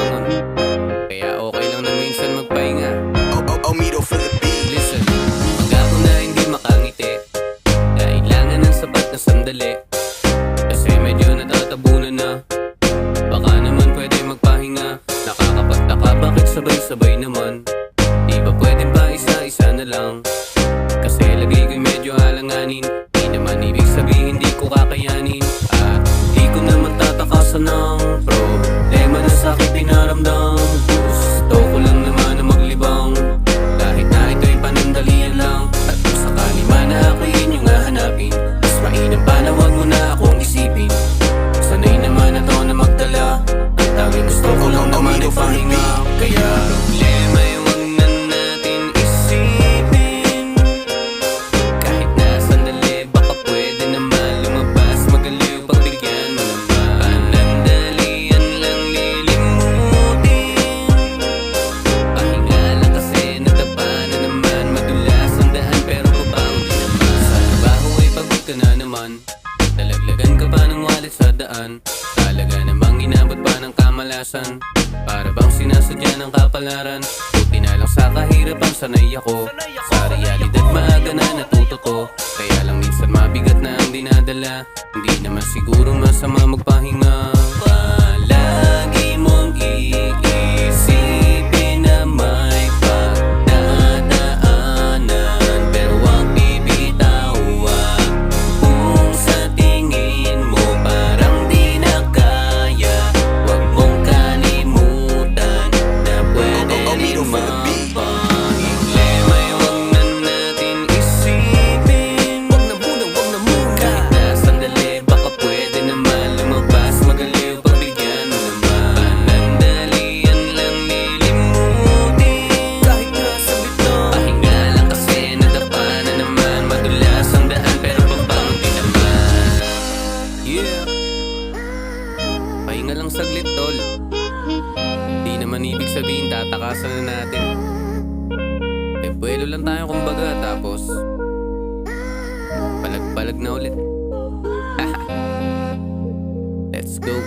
bumangon. Kaya okay lang na minsan magpahinga. Mito for the beat. Listen, pag ako na hindi makangiti, kailangan ng sapat na sandali. Kasi medyo natatabunan na. Baka naman pwede magpahinga. Nakakapagtaka bakit sabay-sabay naman. Di ba pwedeng ba isa-isa na lang? Kasi lagay ko'y medyo alanganin. Di naman ibig sabihin di ko kakayanin. At di ko naman tatakasan ng problema na sa'kin pinaramdam. Gusto ko lang naman na maglibang, kahit na ito'y panandalian lang. At kung sakali man na ako'y inyong hahanapin, mas mainam pa na wag mo na akong isipin. Sanay naman na to na magdala. Ang tanging gusto ko lang naman ay pahinga. Kaya problema yung wag na natin isipin. Kahit na sandali, baka pwede naman lumabas. Magaliw pagbigyan mo naman. Panandalian lang lilimutin. Pahinga lang kasi nadapa na naman. Madulas ang daan pero babangon din naman. Sa trabaho ay pagod ka na naman. Talaglagan ka pa ng wallet sa daan. Talaga namang inabot pa ng kamalasan. Para bang sinasadya ng kapalaran. Buti na lang sa kahirapan sanay ako. Sa realidad maaga na natuto to. Kaya lang minsan mabigat na ang dinadala. Hindi naman siguro masama magpahinga. Palagi mong iisipin na may pagdadaanan, pero wag bibitawan. Kung sa tingin mo parang di na kaya, wag mong kalimutan na pwede rin magpahinga. Wag na natin isipin. Wag na muna, wag na muna. Kahit na sandali, baka pwede naman lumabas. Magaliw pagbigyan mo naman. Panandalian lang lilimutin. Kahit na sabit to, pahinga lang kasi nadapa na naman. Madulas ang daan pero babangon din naman. Yeah, pahinga lang saglit tol. Di naman ibig sabihin tatakasan na natin. Buwelo lang tayo kumbaga, tapos palag-palag na ulit. Let's go.